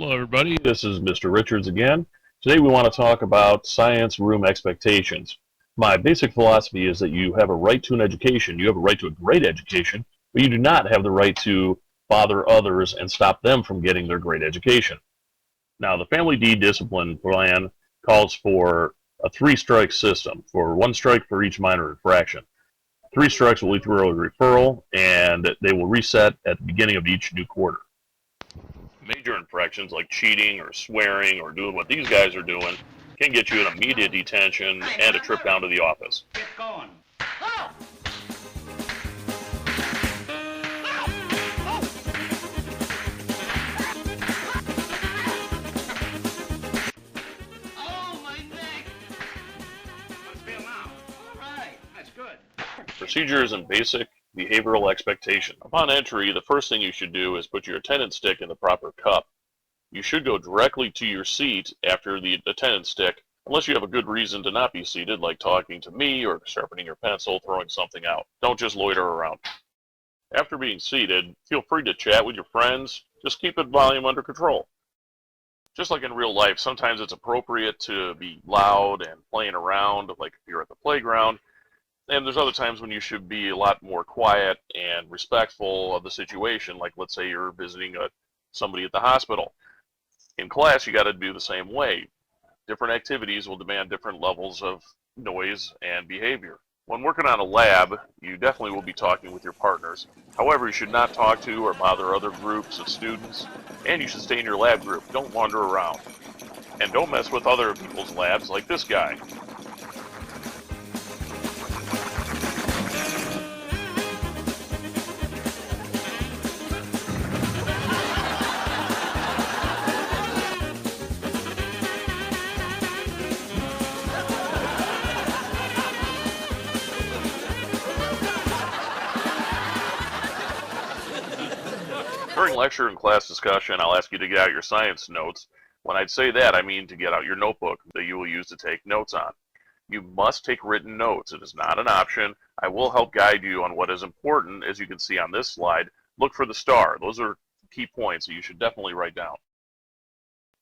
Hello everybody, this is Mr. Richards again. Today we want to talk about science room expectations. My basic philosophy is that you have a right to an education, you have a right to a great education, but you do not have the right to bother others and stop them from getting their great education. Now the Family D discipline plan calls for a three-strike system, for one strike for each minor infraction. Three strikes will lead to early referral, and they will reset at the beginning of each new quarter. Major infractions like cheating or swearing or doing what these guys are doing can get you an immediate detention and a trip down to the office. Get going. Oh, my neck. Let's feel now. All right, that's good. Procedures and basic behavioral expectation. Upon entry, the first thing you should do is put your attendance stick in the proper cup. You should go directly to your seat after the attendance stick, unless you have a good reason to not be seated, like talking to me or sharpening your pencil, throwing something out. Don't just loiter around. After being seated, feel free to chat with your friends. Just keep the volume under control. Just like in real life, sometimes it's appropriate to be loud and playing around, like if you're at the playground. And there's other times when you should be a lot more quiet and respectful of the situation, like let's say you're visiting somebody at the hospital. In class, you got to do the same way. Different activities will demand different levels of noise and behavior. When working on a lab, you definitely will be talking with your partners. However, you should not talk to or bother other groups of students, and you should stay in your lab group. Don't wander around. And don't mess with other people's labs like this guy. During lecture and class discussion, I'll ask you to get out your science notes. When I'd say that, I mean to get out your notebook that you will use to take notes on. You must take written notes. It is not an option. I will help guide you on what is important. As you can see on this slide, look for the star. Those are key points that you should definitely write down.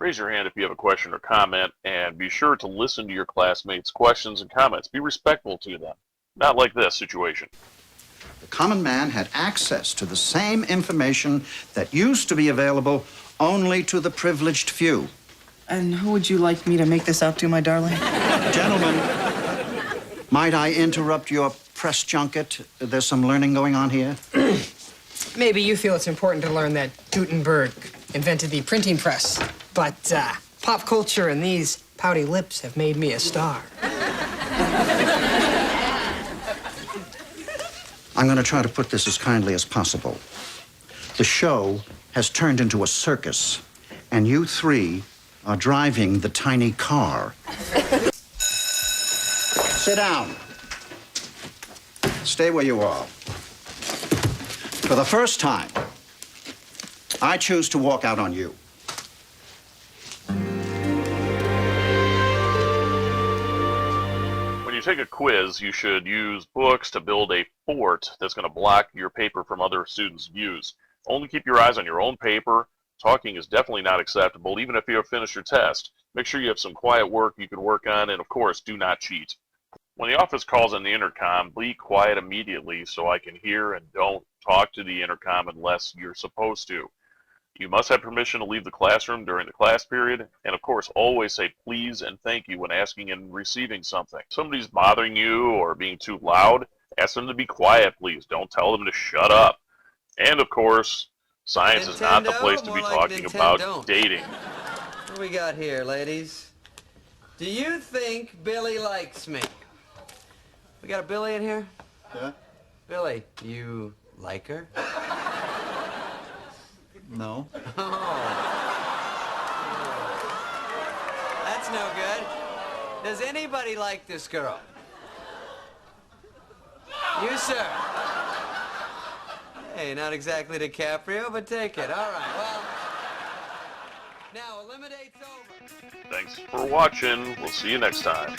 Raise your hand if you have a question or comment, and be sure to listen to your classmates' questions and comments. Be respectful to them. Not like this situation. The common man had access to the same information that used to be available only to the privileged few. And who would you like me to make this out to, my darling? Gentlemen, might I interrupt your press junket? There's some learning going on here. Maybe you feel it's important to learn that Gutenberg invented the printing press, but pop culture and these pouty lips have made me a star. I'm going to try to put this as kindly as possible. The show has turned into a circus, and you three are driving the tiny car. Sit down. Stay where you are. For the first time, I choose to walk out on you. When you take a quiz, you should use books to build a fort that's going to block your paper from other students' views. Only keep your eyes on your own paper. Talking is definitely not acceptable, even if you have finished your test. Make sure you have some quiet work you can work on, and of course, do not cheat. When the office calls on the intercom, be quiet immediately so I can hear, and don't talk to the intercom unless you're supposed to. You must have permission to leave the classroom during the class period, and of course, always say please and thank you when asking and receiving something. If somebody's bothering you or being too loud, ask them to be quiet, please. Don't tell them to shut up. And of course, science is not the place to be talking about dating. What do we got here, ladies? Do you think Billy likes me? We got a Billy in here? Yeah? Billy, you like her? No. That's no good. Does anybody like this girl? You, sir. Hey, not exactly DiCaprio, but take it. All right, well, now eliminate's over. Thanks for watching. We'll see you next time.